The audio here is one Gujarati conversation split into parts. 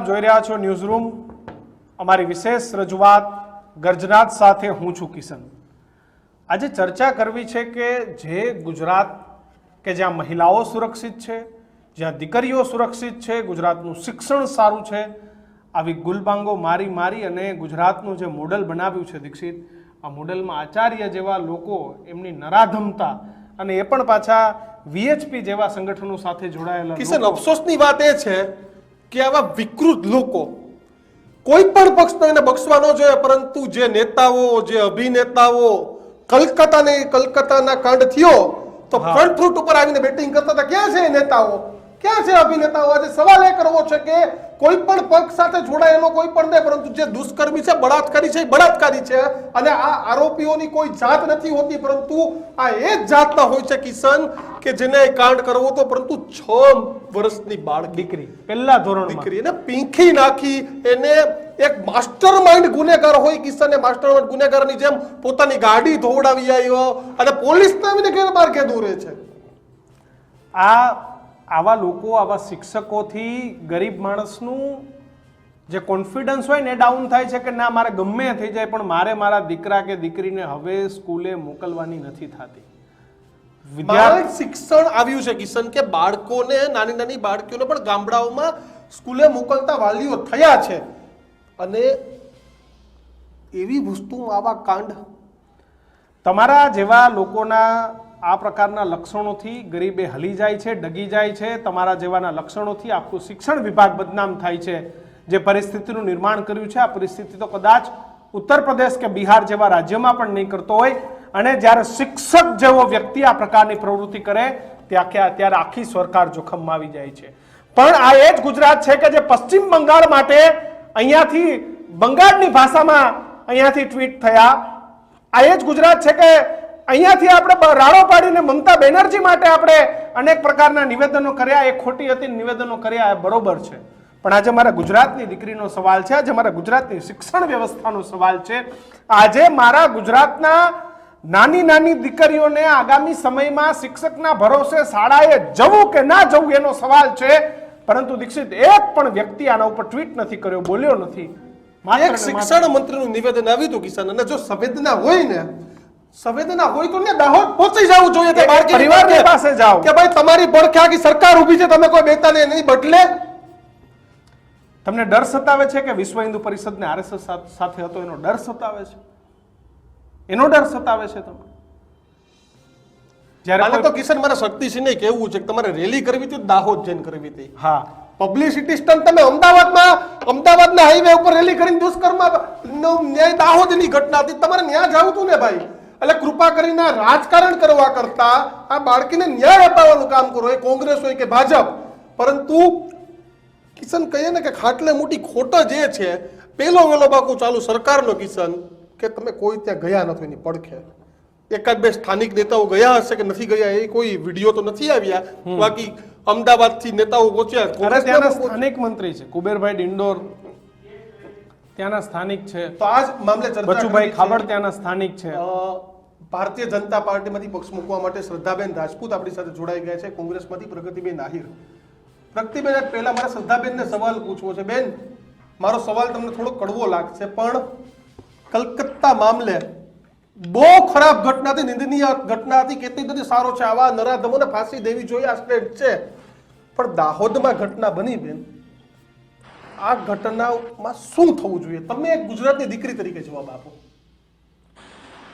જોઈ રહ્યા છો ન્યૂઝરૂમ અમારી વિશેષ રજૂઆત ગર્જનાત સાથે હું છું કિશન। આજે ચર્ચા કરવી છે કે જે ગુજરાત કે જ્યાં મહિલાઓ સુરક્ષિત છે, જ્યાં દીકરીઓ સુરક્ષિત છે, ગુજરાતનું શિક્ષણ સારું છે, આવી ગુલબાંગો મારી મારી અને ગુજરાતનું જે મોડલ બનાવ્યું છે દીક્ષિત, આ મોડલમાં આચાર્ય જેવા લોકો એમની નરાધમતા અને એ પણ પાછા વીએચપી જેવા સંગઠનો સાથે જોડાયેલા કિશન, અફસોસની વાત એ છે કે આવા વિકૃત લોકો કોઈ પણ પક્ષને એને બક્ષવા ન જોઈએ, પરંતુ જે નેતાઓ, જે અભિનેતાઓ કલકત્તાના કાંડ થયો તો ફ્રન્ટ ફૂટ ઉપર આવીને બેટિંગ કરતા હતા, ક્યાં છે નેતાઓ, ક્યાં છે અભિનેતાઓ? આજે સવાલ એ કરવો છે કે કોઈ પણ પક્ષ સાથે જોડાયેલો કોઈ પણ નહીં, પરંતુ જે દુષ્કર્મી છે, બળાત્કારી છે, બળાત્કારી છે અને આ આરોપીઓની કોઈ જાત નથી હોતી, પરંતુ આ એ જ જાતના હોય છે કિશન કે જેને કાંડ કરવો તો, પરંતુ 6 વર્ષની બાળક દીકરી, પહેલા ધોરણમાં દીકરી એને પીંખી નાખી, એને એક માસ્ટરમાઇન્ડ ગુનેગાર હોય કિશન, એ માસ્ટરમાઇન્ડ ગુનેગારની જેમ પોતાની ગાડી ધોવડાવી આવ્યો અને પોલીસને આવીને ઘેર બહાર કેદું રહે છે। આવા લોકો, આવા શિક્ષકોથી ગરીબ માણસનું જે કોન્ફિડન્સ હોય ને એ ડાઉન થાય છે કે ના, મારે ગમે થઈ જાય પણ મારે મારા દીકરા કે દીકરીને હવે સ્કૂલે મોકલવાની નથી થતી। શિક્ષણ આવ્યું છે કિશન કે બાળકોને, નાની નાની બાળકીઓને પણ ગામડાઓમાં સ્કૂલે મોકલતા વાલીઓ થયા છે અને એવી વસ્તુમાં આવા કાંડ, તમારા જેવા લોકોના આ પ્રકારના લક્ષણોથી ગરીબે હલી જાય છે, ડગી જાય છે। તમારા જેવાના લક્ષણોથી આખું શિક્ષણ વિભાગ બદનામ થાય છે। જે પરિસ્થિતિનું નિર્માણ કર્યું છે, આ પરિસ્થિતિ તો કદાચ ઉત્તર પ્રદેશ કે બિહાર જેવા રાજ્યમાં પણ નહીં કરતો હોય, અને જ્યારે શિક્ષક જેવો વ્યક્તિ આ પ્રકારની પ્રવૃત્તિ કરે ત્યારે આખી સરકાર જોખમમાં આવી જાય છે। પણ આ એ જ ગુજરાત છે કે જે પશ્ચિમ બંગાળ માટે અહીંયાથી બંગાળની ભાષામાં અહીંયાથી ટ્વીટ થયા। આ એ જ ગુજરાત છે કે અહીંયાથી આપણે રાડો પાડીને મમતા બેનર્જી માટે આપણે અનેક પ્રકારના નિવેદનો કર્યા। એ ખોટી હતી, નિવેદનો કર્યા, એ બરોબર છે, પણ આજે મારા ગુજરાતની દીકરીનો સવાલ છે, આજે મારા ગુજરાતની શિક્ષણ વ્યવસ્થાનો સવાલ છે। આજે મારા ગુજરાતના નાની નાની દીકરીઓને આગામી સમયમાં શિક્ષકના ભરોસે શાળાએ જવું કે ના જવું એનો સવાલ છે, પરંતુ દીક્ષિત એક પણ વ્યક્તિ આના ઉપર ટ્વીટ નથી કર્યો, બોલ્યો નથી। એક શિક્ષણ મંત્રીનું નિવેદન આવ્યું હતું કિશન, અને જો સંવેદના હોય ને, સંવેદના હોય તો ને દાહોદ પહોંચી જવું જોઈએ, પરિવારની પાસે જાઓ કે ભાઈ તમારી પડખે આખી સરકાર ઊભી છે, તમે કોઈ બેતાને નહીં બદલે। તમને ડર સતાવે છે કે વિશ્વ હિન્દુ પરિષદને આરએસએસ સાથે હતો એનો ડર સતાવે છે, એનો ડર સતાવે છે તમને? જ્યારે તો કિશન, મારા શક્તિસિંહને કહેવું છે કે તમારે રેલી કરવી હતી દાહોદ જઈને કરવી હતી। હા, પબ્લિસિટી સ્ટન્ટ તમે અમદાવાદના હાઈવે ઉપર રેલી કરીને દુષ્કર્મ ન્યાય દાહોદની ઘટના હતી, તમારે ન્યાય જવું હતું ને ભાઈ। એટલે કૃપા કરીને રાજકારણ કરવા કરતા આ બાળકીને ન્યાય અપાવવાનું કામ કરો, એ કોંગ્રેસ હોય કે ભાજપ। પરંતુ કિશન, કહીએ ને કે ખાટલે મોટી ખોટ જે છે, પેલો વેલો બાકુ ચાલુ સરકારનો કિશન, કે તમે કોઈ ત્યાં ગયા નથી એની પડખે। એકાદ બે સ્થાનિક નેતાઓ ગયા હશે કે નથી ગયા એ કોઈ વિડીયો તો નથી આવ્યા, બાકી અમદાવાદથી નેતાઓ પહોંચ્યા। ત્યાંના સ્થાનિક મંત્રી છે કુબેરભાઈ ડિંડોર, ત્યાંના સ્થાનિક છે। તો આજ મામલે બચુભાઈ ખાબડ ત્યાંના સ્થાનિક છે। ભારતીય જનતા પાર્ટીમાંથી પક્ષ મૂકવા માટે શ્રદ્ધાબેન રાજપૂત આપણી સાથે જોડાઈ ગયા છે, કોંગ્રેસમાંથી પ્રગતિબેન આહિર। પ્રગતિબેન, પહેલા મારા શ્રદ્ધાબેનને સવાલ પૂછવો છે। બેન, મારો સવાલ તમને થોડો કડવો લાગશે, પણ કલકત્તા મામલે બહુ ખરાબ ઘટના હતી, નિંદનીય ઘટના હતી, કેટલી બધી સારો છે, આવા નરાધમોને ફાંસી દેવી જોઈએ, આ સ્ટેટ છે, પણ દાહોદમાં ઘટના બની બેન, આ ઘટનામાં શું થવું જોઈએ? તમે એક ગુજરાતની દીકરી તરીકે જવાબ આપો।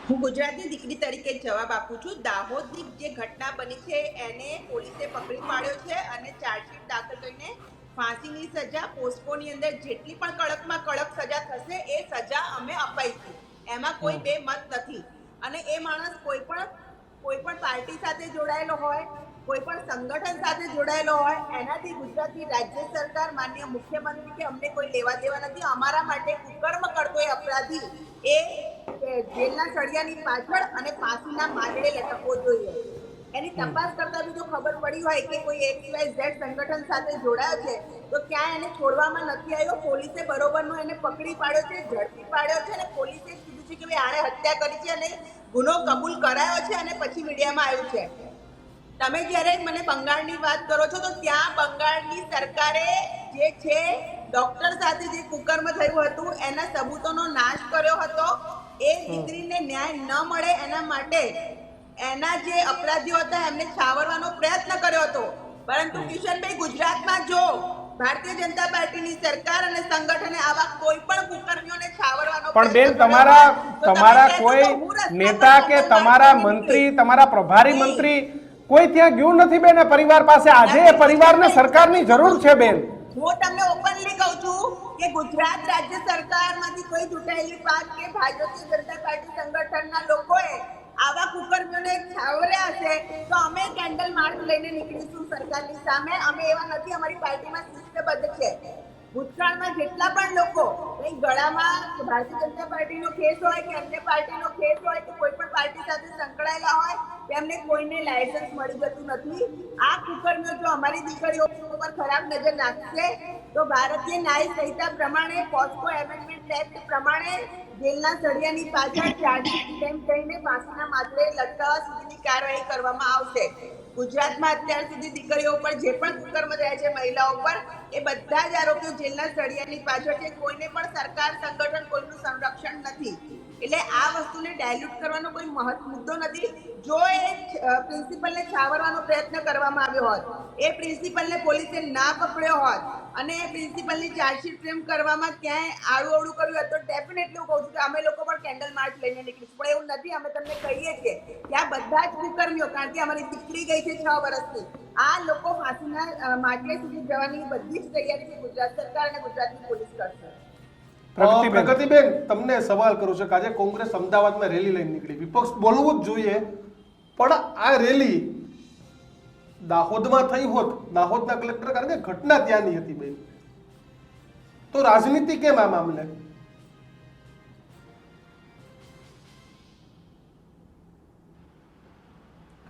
હું ગુજરાતની દીકરી તરીકે જવાબ આપું છું। દાહોદની જે ઘટના બની છે એને પોલીસે પકડી પાડ્યો છે અને ચાર્જશીટ દાખલ કરીને ફાંસીની સજા, પોસ્કોની અંદર જેટલી પણ કડકમાં કડક સજા થશે એ સજા અમે અપાઈશું, એમાં કોઈ બે મત નથી। અને એ માણસ કોઈ પણ પાર્ટી સાથે જોડાયેલો હોય, કોઈ પણ સંગઠન સાથે જોડાયેલો હોય, એનાથી ગુજરાતની રાજ્ય સરકાર, માનનીય મુખ્યમંત્રી કે અમને કોઈ લેવા દેવા નથી। અમારા માટે કુકર્મ કરતો એ અપરાધી એ જેલના સળિયાની પાછળ અને ફાંસીના માંડે લટકવો જોઈએ। એની તપાસ કરતા બી જો ખબર પડી હોય કે કોઈ XYZ સંગઠન સાથે જોડાયો છે તો ક્યાં એને છોડવામાં નથી આવ્યો, પોલીસે બરોબરનો એને પકડી પાડ્યો છે, ઝડપી પાડ્યો છે, અને પોલીસે કીધું છે કે આણે હત્યા કરી છે અને ગુનો કબૂલ કરાયો છે અને પછી મીડિયામાં આવ્યું છે। તમે જ્યારે મને બંગાળની વાત કરો છો તો ત્યાં બંગાળની સરકારે જે છે ડોક્ટર સાથે જે કુકર્મ થયું હતું એના સબૂતોનો નાશ કર્યો હતો. એ દીકરીને ન્યાય ન મળે એના માટે એના જે અપરાધીઓ હતા એમને છાવરવાનો પ્રયત્ન કર્યો હતો. પરંતુ કિશનભાઈ, ગુજરાતમાં જો ભારતીય જનતા પાર્ટીની સરકાર અને સંગઠને આવા કોઈ પણ કુકર્મીઓને છાવરવાનો પણ બેન, પ્રયત્ન કર્યો હોય, તો તમે તમારા કહેશો કોઈ તો હું રસ્તા નેતા પર કે જંગલ તમારા માર્ગ મંત્રી, નીકળી. તમારા પ્રભારી નહીં. મંત્રી કોઈ ત્યાં ગયું નથી બેન આ પરિવાર પાસે. આજે એ પરિવારને સરકારની જરૂર છે બેન. હું તમને ઓપનલી કહું છું કે ગુજરાત રાજ્ય સરકારમાંથી કોઈ ચૂંટાયેલી પાંચ કે ભારતીય જનતા પાર્ટી સંગઠનના લોકોએ આવા કુકર્મીઓને છાવર્યા હશે તો અમે કેન્ડલ માર્ચ લઈને નીકળીશું સરકારની સામે. અમે એવા નથી, અમારી પાર્ટીમાં શિસ્તબદ્ધ છે. ભૂતકાળમાં જેટલા પણ લોકો કઈ ગળામાં ભારતીય જનતા પાર્ટીનો કેસ હોય કે અન્ય પાર્ટીનો કેસ હોય કે કોઈ પણ પાર્ટી સાથે સંકળાયેલા હોય તેમને કોઈને લાયસન્સ મળી જતું નથી. આ કુકર્મીઓ જો અમારી દીકરીઓ પર ખરાબ નજર નાખશે તો ભારતીય ન્યાય સંહિતા પ્રમાણે, પોસ્કો એમેન્ડમેન્ટ એક્ટ પ્રમાણે જેલના સળિયાની પાછળ ચાર્જશીટ કેમ કહીને ફાંસીના માથે લટકાવવા સુધીની કાર્યવાહી કરવામાં આવશે. ગુજરાતમાં અત્યાર સુધી દીકરીઓ પર જે પણ કુકર્મ થયા છે મહિલાઓ પર, એ બધા જ આરોપીઓ જેલના સળિયાની પાછળ છે. કોઈને પણ સરકાર, સંગઠન કોઈનું સંરક્ષણ નથી. એટલે આ વસ્તુને ડાયલ્યુટ કરવાનો કોઈ મુદ્દો નથી. જો એ પ્રિન્સિપલને છાવરવાનો પ્રયત્ન કરવામાં આવ્યો હોત, એ પ્રિન્સિપલને પોલીસે ના પકડ્યો હોત અને એ પ્રિન્સિપલની ચાર્જશીટ ફ્રેમ કરવામાં ક્યાંય આડું કર્યું હોત તો ડેફિનેટલી હું કહું છું કે અમે લોકો પણ કેન્ડલ માર્ચ લઈને નીકળીશું. પણ એવું નથી. અમે તમને કહીએ છીએ કે આ બધા જ કુકર્મીઓ, કારણ કે અમારી દીકરી ગઈ છે 6 વર્ષથી, આ લોકો ફાંસીના માટલે સુધી જવાની બધી જ તૈયારી છે ગુજરાત સરકાર અને ગુજરાતની પોલીસ કરશે. પ્રગતિબેન, તમને સવાલ કરું છું કે આજે કોંગ્રેસ અમદાવાદમાં રેલી લઈને નીકળી. વિપક્ષ બોલવું જ જોઈએ, પણ આ રેલી દાહોદમાં થઈ હોત, દાહોદના કલેક્ટર, કારણ કે ઘટના ત્યાંની હતી બેન, તો રાજનીતિ કેમ આ મામલે?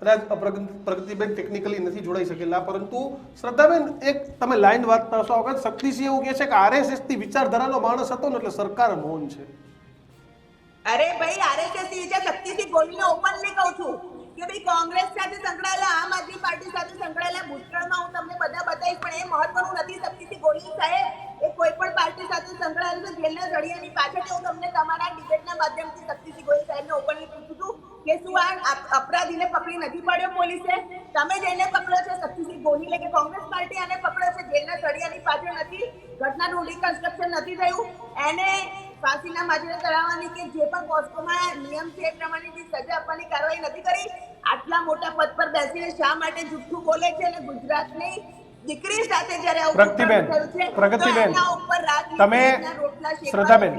કદાચ પ્રગતિબેન ટેકનિકલી નથી જોડાઈ શકેલા, પરંતુ શ્રદ્ધાબેન, એક તમે લાઈન વાંચતા હશો વખત શક્તિસિંહ એવું કહે છે કે આરએસએસ ની વિચારધારાનો માણસ હતો ને એટલે સરકાર મૌન છે. અરે ભાઈ, આરએસએસ ની વિચાર શક્તિસિંહ ગોહિલને ઓપનલી કહું છું કે ભાઈ કોંગ્રેસ સાથે સંકળાયેલા, આમ આદમી પાર્ટી સાથે સંકળાયેલા ભૂતકાળમાં હું તમને બધા બતાવીશ, પણ એ મહત્વનું નથી. શક્તિસિંહ ગોહિલ સાહેબ એ કોઈ પણ પાર્ટી સાથે સંકળાયેલું છે જેલના સળિયાની પાછળ. હું તમને તમારા ડિબેટના માધ્યમથી શક્તિસિંહ ગોહિલ સાહેબને ઓપનલી પૂછું છું કે શું આ અપરાધીને પકડી નથી પાડ્યો પોલીસે? તમે જઈને પકડ્યો છે શક્તિસિંહ ગોહિલે કે કોંગ્રેસ પાર્ટી આને પકડ્યો છે જેલના સળિયાની પાછળ નથી? ઘટનાનું રિકન્સ્ટ્રક્શન નથી થયું? એને ફાંસીના માથે ચડાવવાની કે જે પણ પોસ્કોમાં નિયમ છે એ પ્રમાણેની સજા આપવાની કાર્યવાહી નથી કરી? આટલા મોટા પદ પર બેસીને શા માટે જુઠ્ઠું બોલે છે? અને ગુજરાતની દીકરી સાથે જ્યારે આવું પ્રગતિબેન, તમે શ્રદ્ધાબેન,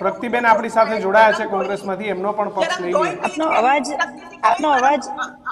પ્રગતિબેન આપણી સાથે જોડાયા છે કોંગ્રેસમાંથી, એમનો પણ પક્ષ લઈ લઈએ. આપનો અવાજ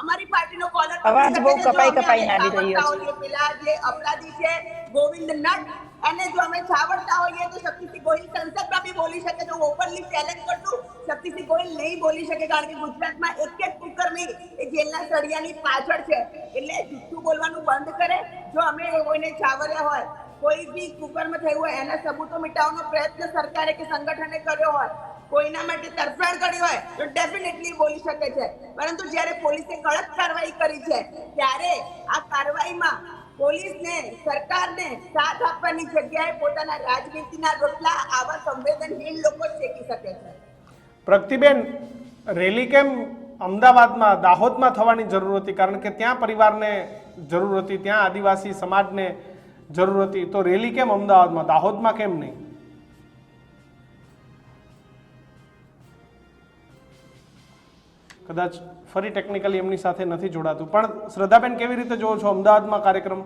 અમારી પાર્ટીનો કોલર અવાજ બહુ કપાઈને આવી રહ્યો છે. પેલા જે અપરાધી છે ગોવિંદ નટ, અને જો અમે છાવરતા હોઈએ તો શક્તિસિંહ ગોહિલ સંસદમાં બી બોલી શકે. તો ઓપનલી ચેલેન્જ કરતું, શક્તિસિંહ ગોહિલ નહીં બોલી શકે કારણ કે ગુજરાતમાં એક કુકર્મી એ જેલના સળિયાની પાછળ છે. એટલે જુઠ્ઠું બોલવાનું બંધ કરે. જો અમે કોઈને છાવર્યા હોય, કોઈ બી કુકર્મ થયું હોય, એના સબૂતો મિટાવવાનો પ્રયત્ન સરકારે કે સંગઠને કર્યો હોય, કોઈના માટે તરફેણ કરી હોય તો ડેફિનેટલી બોલી શકે છે. પરંતુ જ્યારે પોલીસે કડક કાર્યવાહી કરી છે ત્યારે આ કાર્યવાહીમાં પોલીસને, સરકારને સાથ આપવાની જગ્યાએ પોતાના રાજનીતિના રોટલા આવા સંવેદનહીન લોકો શેકી શકે છે. પ્રગતિબેન, રેલી કેમ અમદાવાદમાં, દાહોદમાં થવાની જરૂર હતી? કારણ કે ત્યાં પરિવારને જરૂર હતી, ત્યાં આદિવાસી સમાજને જરૂર હતી, તો રેલી કેમ અમદાવાદમાં, દાહોદમાં કેમ નહીં? કદાચ ફરી ટેકનિકલી એમની સાથે નથી જોડાતું. પણ શ્રદ્ધાબેન, કેવી રીતે જોવો છો અમદાવાદમાં કાર્યક્રમ?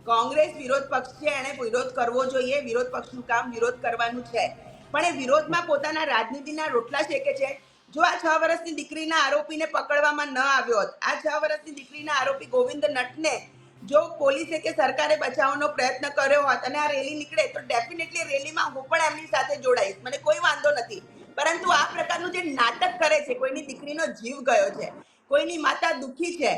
કોંગ્રેસ વિરોધ પક્ષ છે, એને વિરોધ કરવો જોઈએ. વિરોધ પક્ષનું કામ વિરોધ કરવાનું છે, પણ એ વિરોધમાં પોતાના રાજનીતિના રોટલા શેકે છે. જો આ 6 વર્ષની દીકરીના આરોપીને પકડવામાં ન આવ્યો હોત, આ 6 વર્ષની દીકરીના આરોપી ગોવિંદ નટને જો પોલીસે કે સરકારે બચાવવાનો પ્રયત્ન કર્યો હોત અને આ રેલી નીકળે તો ડેફિનેટલી રેલીમાં હું પણ એમની સાથે જોડાઈશ, મને કોઈ વાંધો નથી. પરંતુ આ પ્રકારનું જે નાટક કરે છે, કોઈની દીકરીનો જીવ ગયો છે, કોઈની માતા દુખી છે,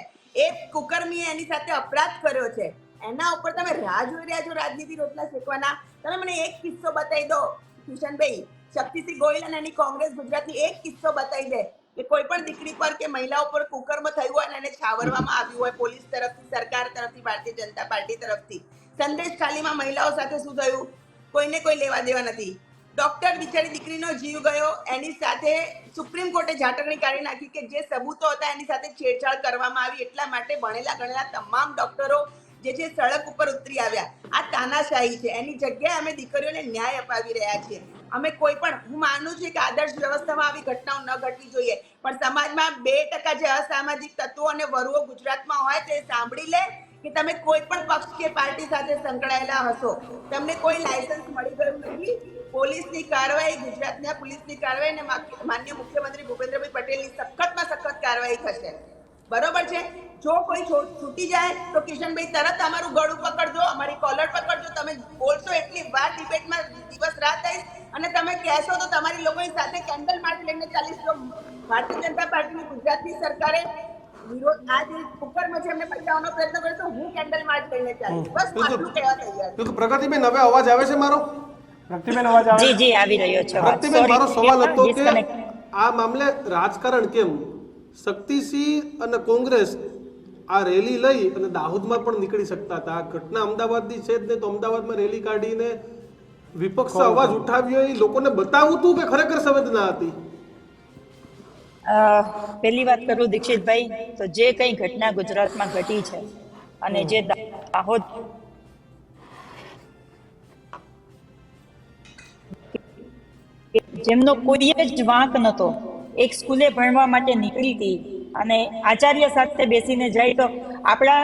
એ કુકર્મીએ એની સાથે અપરાધ કર્યો છે, એના ઉપર તમે રાહ જોઈ રહ્યા છો રાજનીતિ રોટલા શેકવાના? તમે મને એક કિસ્સો બતાવી દો કિશનભાઈ, શક્તિસિંહ ગોહિલ અને એની કોંગ્રેસ ગુજરાતની એક કિસ્સો બતાવી દે કે કોઈ પણ દીકરી પર કે મહિલાઓ પર કુકર્મ થયું હોય અને એને છાવરવામાં આવ્યું હોય પોલીસ તરફથી, સરકાર તરફથી, ભારતીય જનતા પાર્ટી તરફથી. સંદેશ ખાલીમાં મહિલાઓ સાથે શું થયું, કોઈને કોઈ લેવા દેવા નથી. ડોક્ટર બિચારી દીકરીનો જીવ ગયો, એની સાથે સુપ્રીમ કોર્ટે ઝાટકણી કાઢી નાખી કે જે સબૂતો હતા એની સાથે છેડછાડ કરવામાં આવી. એટલા માટે ભણેલા ગણેલા તમામ ડોક્ટરો જે છે સડક ઉપર ઉતરી આવ્યા. આ તાનાશાહી છે. એની જગ્યાએ અમે દીકરીઓને ન્યાય અપાવી રહ્યા છીએ. અમે કોઈ પણ, હું માનું છું કે આદર્શ વ્યવસ્થામાં આવી ઘટનાઓ ન ઘટવી જોઈએ, પણ સમાજમાં 2% જે અસામાજિક તત્વો અને વરુઓ ગુજરાતમાં હોય તે સાંભળી લે કે તમે કોઈ પણ પક્ષ કે પાર્ટી સાથે સંકળાયેલા હશો, તમને કોઈ લાયસન્સ મળી ગયું નથી. પોલીસની કાર્યવાહી, ગુજરાતના પોલીસની કાર્યવાહી અને માનનીય મુખ્યમંત્રી ભૂપેન્દ્રભાઈ પટેલની સખતમાં સખત કાર્યવાહી થશે. બરોબર છે. જો કોઈ છૂટી જાય તો કિશનભાઈ તરત અમારું ગળું પકડજો, અમારી કોલર પકડજો. તમે બોલશો એટલી વાર ડિબેટમાં દિવસ રાત આવીશ, અને તમે કહેશો તો તમારી લોકોની સાથે કેન્ડલ માર્ચ લઈને ચાલીશ. જો ભારતીય જનતા પાર્ટીની ગુજરાતની સરકારે વિરોધ આ જે કુકરમાં છે એમને પચાવવાનો પ્રયત્ન કર્યો તો હું કેન્ડલ માર્ચ લઈને ચાલીશ. બસ આટલું કહેવા તૈયાર છું. પ્રગતિબેન, હવે અવાજ આવે છે મારો? પ્રગતિબેન અવાજ આવે? જી જી આવી રહ્યો છે. પ્રગતિબેન, મારો સવાલ હતો કે આ મામલે રાજકારણ કેમ? શક્તિસિંહ અને કોંગ્રેસ આ રેલી લઈ અને દાહોદમાં પણ નીકળી શકતા હતા. આ ઘટના અમદાવાદની છે જ ને, તો અમદાવાદમાં રેલી કાઢીને વિપક્ષ અવાજ ઉઠાવ્યો, એ લોકોને બતાવવું હતું કે ખરેખર સંવેદના હતી? પહેલી વાત કરું દીક્ષિતભાઈ, તો જે કઈ ઘટના ગુજરાતમાં ઘટી છે અને જે દાહોદ જેમનો કોઈ જ વાંક નતો, એક સ્કૂલે ભણવા માટે નીકળી હતી અને આચાર્ય સાથે બેસીને જાય, તો આપણા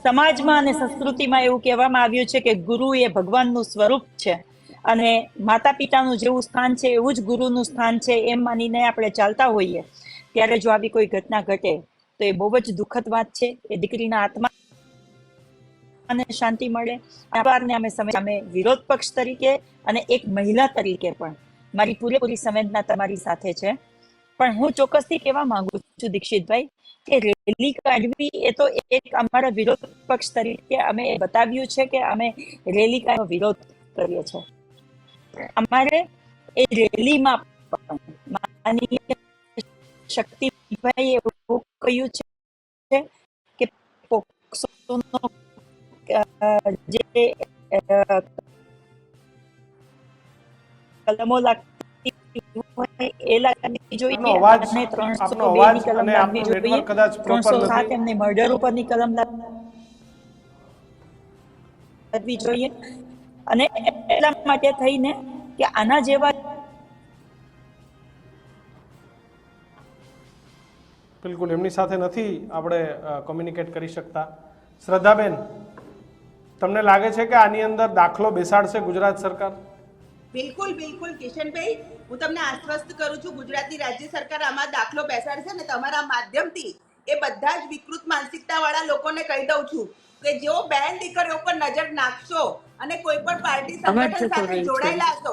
સમાજમાં અને સંસ્કૃતિમાં એવું કહેવામાં આવ્યું છે કે ગુરુ એ ભગવાનનું સ્વરૂપ છે અને માતા પિતાનું જેવું સ્થાન છે એવું જ ગુરુનું સ્થાન છે, એમ માનીને આપણે ચાલતા હોઈએ. ત્યારે જો આવી કોઈ ઘટના ઘટે તો એ બહુ જ દુઃખદ વાત છે. એ દીકરીના આત્મા અને શાંતિ મળે. આભારને અમે વિરોધ પક્ષ તરીકે અને એક મહિલા તરીકે પણ મારી પૂરેપૂરી સંવેદના તમારી સાથે છે. પણ હું ચોક્કસથી કહેવા માંગુ છું દીક્ષિતભાઈ કે રેલી કાઢવી એ તો એક અમારા વિરોધ પક્ષ તરીકે અમે બતાવ્યું છે કે અમે રેલી કાઢવાનો વિરોધ કરીએ છીએ. અમારે એ રેલીમાં પણ માનનીય શક્તિભાઈ એવું કહ્યું છે કે પોક્સોનો જે કલમો લાગતી હોય એ લાગવી જોઈએ, આપનો અવાજ અને 302 અવાજ ની કલમ અને લાગવી આપનું જોઈએ, નેટવર્ક કદાચ proper 307 નથી. એમને મર્ડર ઉપરની કલમ લાગવી જોઈએ. અને એટલા માટે થઈને કે આના જેવા બિલકુલ એમની સાથે નથી આપણે કોમ્યુનિકેટ કરી શકતા. શ્રદ્ધાબેન, તમને લાગે છે કે આની અંદર દાખલો બેસાડશે ગુજરાત સરકાર? બિલકુલ બિલકુલ કિશનભાઈ, હું તમને આશ્વસ્ત કરું છું, ગુજરાતની રાજ્ય સરકાર આમાં દાખલો બેસાડશે. ને તમારા માધ્યમથી એ બધા જ વિકૃત માનસિકતા વાળા લોકોને કહી દઉં છું કે જો બહેન દીકરીઓ ઉપર નજર નાખશો અને કોઈ પણ પાર્ટી સંગઠન સાથે જોડાયેલા હશો,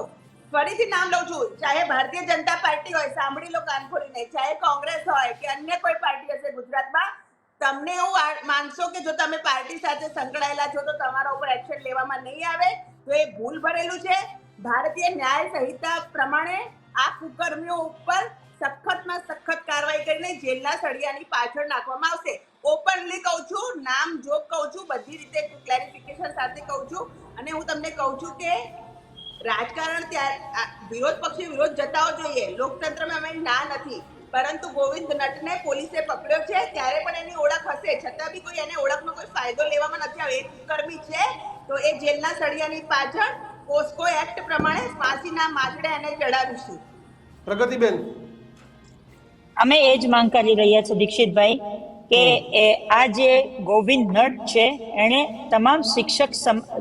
ફરીથી નામ લઉં છું, ચાહે ભારતીય જનતા પાર્ટી હોય, સાંભળી લો કાન ખોલીને, ચાહે કોંગ્રેસ હોય કે અન્ય કોઈ પાર્ટી હશે ગુજરાતમાં, તમને એવું માનશો કે જો તમે પાર્ટી સાથે સંકળાયેલા છો તો તમારા ઉપર એક્શન લેવામાં નહીં આવે, તો એ ભૂલ ભરેલું છે. ભારતીય ન્યાય સંહિતા પ્રમાણે આ કુકર્મીઓ ઉપર સખતમાં સખત કાર્યવાહી કરીને જેલના સળિયાની પાછળ નાખવામાં આવશે. ઓપનલી કહું છું, નામ જોગ કહું છું, બધી રીતે ક્લેરિફિકેશન સાથે કહું છું. અને હું તમને કહું છું કે રાજકારણ વિરોધ પક્ષે વિરોધ જતાવો જોઈએ, લોકતંત્રમાં અમે ના નથી, પરંતુ ગોવિંદ નટને પોલીસે પકડ્યો છે ત્યારે પણ એની ઓળખ હશે, છતાં બી કોઈ એને ઓળખનો કોઈ ફાયદો લેવામાં નથી આવ્યો. એ કુકર્મી છે તો એ જેલના સળિયાની પાછળ પોસ્કો એક્ટ પ્રમાણે ફાંસીના માંચડે એને ચડાવીશું. પ્રગતિબેન, અમે એ જ માંગ કરી રહ્યા છીએ દીક્ષિતભાઈ કે આ જે ગોવિંદ નટ છે એણે તમામ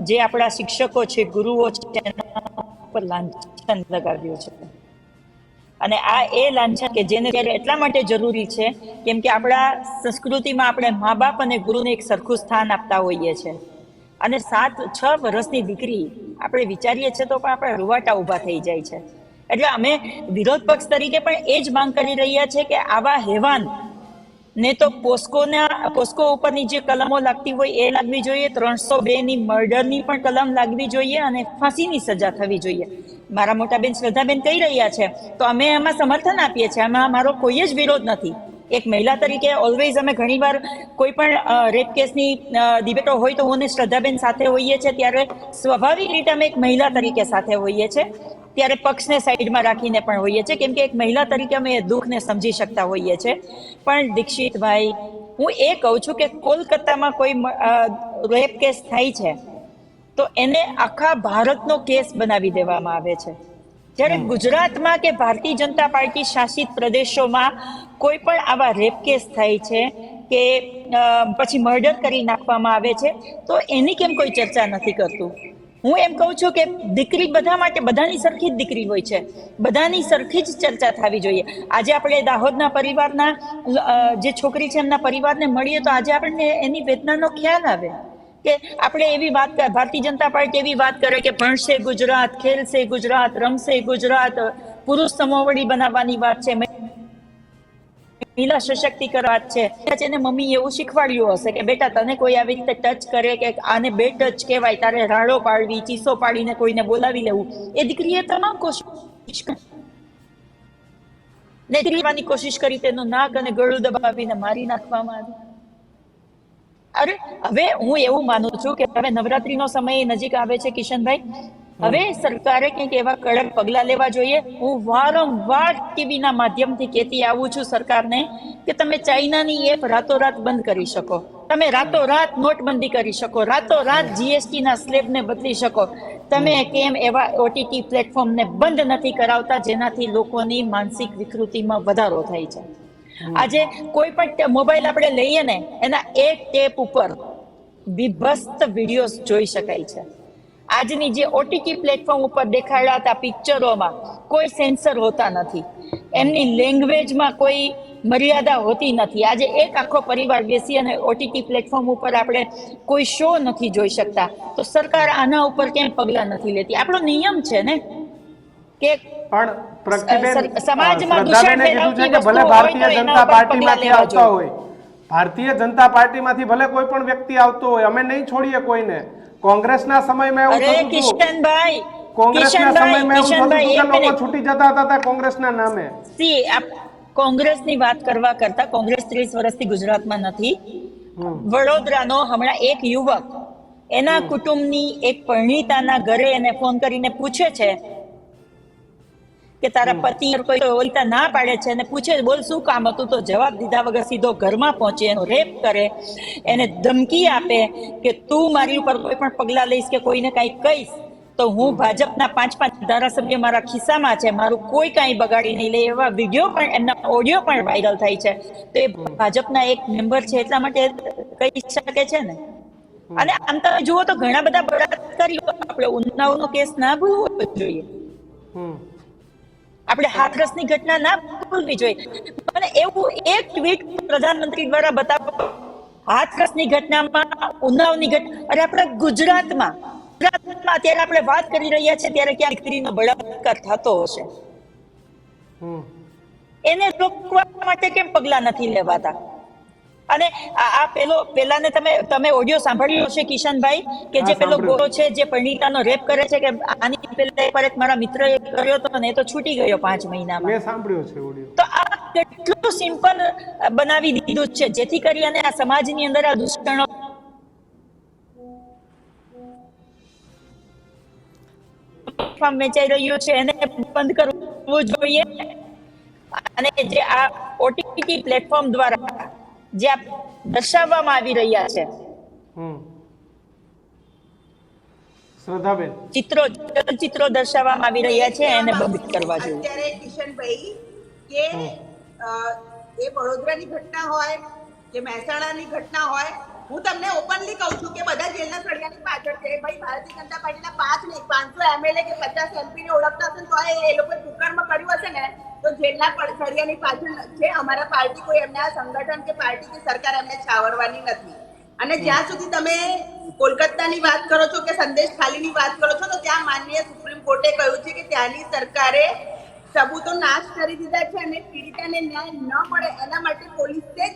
જે આપણા શિક્ષકો છે, ગુરુઓ છે, એના ઉપર લાંછન લગાવ્યું છે. અને આ એ લાંછન કે જેને એટલા માટે જરૂરી છે કેમ કે આપણા સંસ્કૃતિમાં આપણે મા બાપ અને ગુરુને એક સરખું સ્થાન આપતા હોઈએ છીએ. અને 7-6 વર્ષની દીકરી આપણે વિચારીએ છીએ તો પણ આપણે રૂવાટા ઊભા થઈ જાય છે. એટલે અમે વિરોધ પક્ષ તરીકે પણ એ જ માંગ કરી રહ્યા છે કે આવા હેવાન ને તો પોસ્કો ઉપરની જે કલમો લાગતી હોય એ લાગવી જોઈએ, 302 ની મર્ડરની પણ કલમ લાગવી જોઈએ અને ફાંસીની સજા થવી જોઈએ. મારા મોટા બેન શ્રદ્ધાબેન કહી રહ્યા છે તો અમે એમાં સમર્થન આપીએ છીએ, આમાં અમારો કોઈ જ વિરોધ નથી. એક મહિલા તરીકે ઓલવેઝ અમે ઘણીવાર કોઈ પણ રેપ કેસની ડિબેટો હોય તો હું અને શ્રદ્ધાબેન સાથે હોઈએ છીએ, ત્યારે સ્વાભાવિક રીતે અમે એક મહિલા તરીકે સાથે હોઈએ છીએ, ત્યારે પક્ષને સાઈડમાં રાખીને પણ હોઈએ છીએ, કેમ કે એક મહિલા તરીકે અમે એ દુઃખને સમજી શકતા હોઈએ છીએ. પણ દીક્ષિતભાઈ, હું એ કહું છું કે કોલકાતામાં કોઈ રેપ કેસ થાય છે તો એને આખા ભારતનો કેસ બનાવી દેવામાં આવે છે, જ્યારે ગુજરાતમાં કે ભારતીય જનતા પાર્ટી શાસિત પ્રદેશોમાં કોઈ પણ આવા રેપ કેસ થાય છે કે પછી મર્ડર કરી નાખવામાં આવે છે તો એની કેમ કોઈ ચર્ચા નથી કરતું? હું એમ કહું છું કે દીકરી બધા માટે, બધાની સરખી જ દીકરી હોય છે, બધાની સરખી જ ચર્ચા થવી જોઈએ. આજે આપણે દાહોદના પરિવારના જે છોકરી છે એમના પરિવારને મળીએ તો આજે આપણને એની વેદનાનો ખ્યાલ આવે કે આપણે એવી વાત, ભારતીય જનતા પાર્ટી એવી વાત કરે કે ભણશે ગુજરાત, ખેલશે ગુજરાત, રમશે ગુજરાત, પુરુષ સમોવડી બનાવવાની વાત છે, મહિલા સશક્તિકરણ વાત છે. એને મમ્મી એવું શીખવાડ્યું હશે કે બેટા તને કોઈ આવી રીતે ટચ કરે કે આને બે ટચ કહેવાય, તારે રાડો પાડવી, ચીસો પાડીને કોઈને બોલાવી લેવું. એ દીકરીએ તમામ કોશિશ કરી, કોશિશ કરી, તેનું નાક અને ગળું દબાવીને મારી નાખવામાં આવી. અરે હવે હું એવું માનું છું કે હવે નવરાત્રીનો સમય નજીક આવે છે કિશનભાઈ, હવે સરકારે કંઈક એવા કડક પગલા લેવા જોઈએ. હું વારંવાર ટીવીના માધ્યમથી કહેતી આવું છું સરકારને કે તમે ચાઇનાની એપ રાતોરાત બંધ કરી શકો, તમે રાતોરાત નોટબંધી કરી શકો, રાતોરાત જીએસટી ના સ્લેબને બદલી શકો. તમે કેમ એવા ઓટીટી પ્લેટફોર્મને બંધ નથી કરાવતા જેનાથી લોકોની માનસિક વિકૃતિમાં વધારો થાય છે? આજે કોઈ પણ મોબાઈલ આપણે લઈએ ને એના એક ટેપ ઉપર વિભસ્ત વિડીયો જોઈ શકાય છે. આજની જે ઓટીટી પ્લેટફોર્મ ઉપર દેખાડાતા પિક્ચરોમાં કોઈ સેન્સર હોતા નથી, એમની લેંગ્વેજમાં કોઈ મર્યાદા હોતી નથી. આજે એક આખો પરિવાર બેસી અને ઓટીટી પ્લેટફોર્મ ઉપર આપણે કોઈ શો નથી જોઈ શકતા, તો સરકાર આના ઉપર કેમ પગલા નથી લેતી? આપણો નિયમ છે ને કે પણ પ્રગતિબેન, સમાજમાં શ્રદ્ધાબેને કીધું છે કે ભલે ભારતીય જનતા પાર્ટીમાંથી આવતા હોય, ભારતીય જનતા પાર્ટીમાંથી ભલે કોઈ પણ વ્યક્તિ આવતો હોય, અમે નહીં છોડીએ કોઈને. કોંગ્રેસના સમયમાં એવું થતું હતું, કિશનભાઈ, કોંગ્રેસના સમયમાં એવું થતું હતું કે લોકો છૂટી જતા હતા કોંગ્રેસના નામે. કોંગ્રેસની વાત કરવા કરતા, કોંગ્રેસ 30 વર્ષથી ગુજરાતમાં નથી. વડોદરાનો હમણાં એક યુવક એના કુટુંબની એક પરિણીતાના ઘરે એને ફોન કરીને પૂછે છે કે તારા પતિ કોઈ ઓલતા ના પાડે છે અને પૂછે બોલ શું કામ હતું, તો જવાબ દીધા વગર સીધો ઘરમાં પહોંચે, એનો રેપ કરે, એને ધમકી આપે કે તું મારી ઉપર કોઈ પણ પગલા લઈશ કે કોઈને કઈ કહીશ તો હું ભાજપના 5 ધારાસભ્ય મારા ખિસ્સામાં છે, મારું કોઈ કાંઈ બગાડી નહીં લે. એવા વિડીયો પણ, એમના ઓડિયો પણ વાયરલ થાય છે. તો એ ભાજપના એક મેમ્બર છે એટલા માટે કહી શકે છે ને. અને આમ તમે જુઓ તો ઘણા બધા બળાત્કારીઓ, આપણે ઉન્નાવનો કેસ ના ભૂલવો જોઈએ, આપણે હાથરસની ઘટના ના ભૂલવી જોઈએ. અને એવું એક ટ્વીટ પ્રધાનમંત્રી દ્વારા બતાવો, હાથરસની ઘટનામાં, ઉન્નાવની ઘટના, અરે આપણે ગુજરાતમાં અત્યારે આપણે વાત કરી રહ્યા છીએ ત્યારે ક્યાંક દીકરીનો બળાત્કાર થતો હશે, એને રોકવા માટે કેમ પગલા નથી લેવાતા? અને આ પેલાને તમે ઓડિયો સાંભળ્યો હશે કિશનભાઈ, કે જે પેલો ગોરો છે જે પરિણીતાનો રેપ કરે છે, કે આની પહેલા એકવાર એક મારા મિત્રએ કર્યો હતો ને એ તો છૂટી ગયો 5 મહિનામાં. મેં સાંભળ્યો છે ઓડિયો. તો આ કેટલું સિમ્પલ બનાવી દીધું છે જેથી કરી અને આ સમાજની અંદર આ દૂષણો વેચાઈ રહ્યું છે એને બંધ કરવું જોઈએ. અને જે આ ઓટીટી પ્લેટફોર્મ દ્વારા જે આ દર્શાવવામાં આવી રહ્યા છે શ્રદ્ધાબેન, ચિત્રો દર્શાવવામાં આવી રહ્યા છે એને બંધ કરવા જોઈએ. અત્યારે કિશનભાઈ કે એ વડોદરાની ઘટના હોય કે મહેસાણાની ઘટના હોય, હું તમને ઓપનલી કહું છું કે બધા જેલના સળિયાની પાછળ છે. ભાઈ ભારતીય જનતા પાર્ટીના 5 નહીં 500 એમએલએ કે 50 એમપી ને ઓળખતા હશે તો એ લોકો ભૂકાળમાં કર્યું હશે ને તો જેલના સળિયાની પાછળ છે. અમારા પાર્ટી કોઈ એમના સંગઠન કે પાર્ટી કે સરકાર એમને છાવરવાની નથી. અને જ્યાં સુધી તમે કોલકાતાની વાત કરો છો કે સંદેશ ખાલીની વાત કરો છો તો ત્યાં માનનીય સુપ્રીમ કોર્ટે કહ્યું છે કે ત્યાંની સરકારે સબૂતો નાશ કરી દીધા છે અને પીડિતાને ન્યાય ન મળે એના માટે પોલીસે જ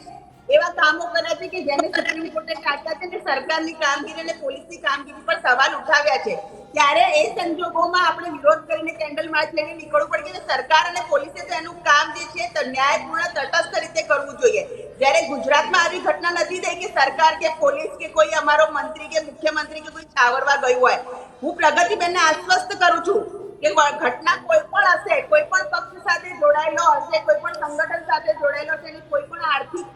એવા કામો કર્યા છે કે જેને સુપ્રીમ કોર્ટે ટાંક્યા છે અને સરકારની કામગીરી અને પોલીસની કામગીરી પર સવાલ ઉઠાવ્યા છે. ત્યારે એ સંજોગોમાં આપણે વિરોધ કરીને કેન્ડલ માર્ચ લઈને નીકળવું પડે કે સરકાર અને પોલીસે તો એનું કામ જે છે તો ન્યાયપૂર્ણ તટસ્થ રીતે કરવું જોઈએ. જ્યારે ગુજરાતમાં આવી ઘટના નથી થઈ કે સરકાર કે પોલીસ કે કોઈ અમારો મંત્રી કે મુખ્યમંત્રી કે કોઈ છાવરવા ગયું હોય. હું પ્રગતિબેનને આશ્વસ્ત કરું છું કે ઘટના કોઈ પણ હશે, કોઈ પણ પક્ષ સાથે જોડાયેલો હશે, કોઈ પણ સંગઠન સાથે જોડાયેલો હશે, એની કોઈ પણ આર્થિક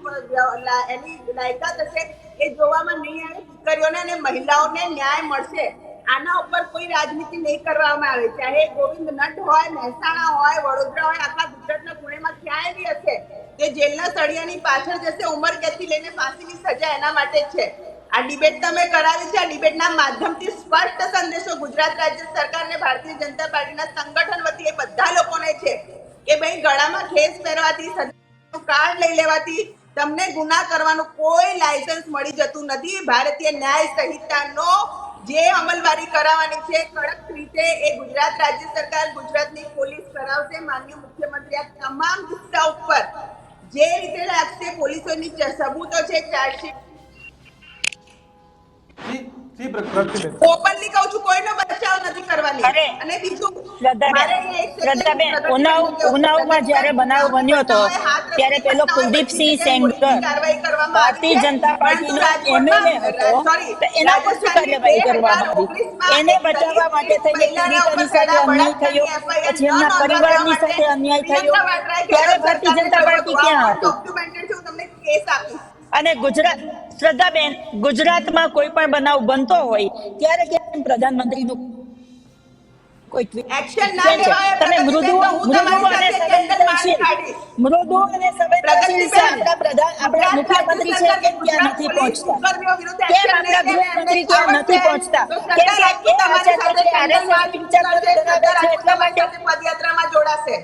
એની લાયકાત હશે, એ જોવામાં નહીં આવે. દીકરીઓને અને મહિલાઓને ન્યાય મળશે. આના ઉપર કોઈ રાજનીતિ નહીં કરવામાં આવે. ચાહે ગોવિંદ નટ હોય, મહેસાણા હોય, વડોદરા હોય, આખા ગુજરાતના ખૂણેમાં ક્યાંય બી હશે તે જેલના સળિયાની પાછળ જશે. ઉંમર કેદથી લઈને ફાંસીની સજા એના માટે જ છે. આ ડિબેટ તમે કરાવી છે. આ ડિબેટના માધ્યમથી સ્પષ્ટ સંદેશો ગુજરાત રાજ્ય સરકાર અને ભારતીય જનતા પાર્ટીના સંગઠન વતી એ બધા લોકોને છે કે ભાઈ ગળામાં ખેસ પહેરવાથી, કાર્ડ લઈ લેવાથી તમને ગુના કરવાનું કોઈ લાયસન્સ મળી જતું નથી. ભારતીય ન્યાય સંહિતાનો જે અમલવારી કરાવવાની છે કડક રીતે એ ગુજરાત રાજ્ય સરકાર, ગુજરાતની પોલીસ કરાવશે. માનનીય મુખ્યમંત્રી આ તમામ કિસ્સા ઉપર જે રીતે લાગશે પોલીસોની સબૂતો છે, ચાર્જશીટ ઓપનલી કહું છું, કોઈનો બચાવ નથી કરવાની. અને બીજું શ્રદ્ધાબેન, ઉનાવમાં જ્યારે બનાવ બન્યો હતો ત્યારે પેલો કુલદીપસિંહ સેંગર ભારતીય જનતા પાર્ટીનો એમએલએ હતો, તો એના પર શું કાર્યવાહી કરવામાં આવી? એને બચાવવા માટે થઈને પીડિતાની સાથે અન્યાય થયો, પછી એમના પરિવારની સાથે અન્યાય થયો, ત્યારે ભારતીય જનતા પાર્ટી ક્યાં હતી? તમને કેસ આપીશ. અને શ્રદ્ધાબેન, ગુજરાતમાં કોઈ પણ બનાવ બનતો હોય ત્યારે કેમ પ્રધાનમંત્રીનું કોઈ એક્શન ના લેવાય? તમે મૃદુ અને સંવેદનશીલ આપણા મુખ્યમંત્રી છે કેમ ક્યાં નથી પહોંચતા? કેમ આપણા ગૃહમંત્રી ક્યાં નથી પહોંચતા? કેમ કે એ એટલા માટે પદયાત્રામાં જોડાશે.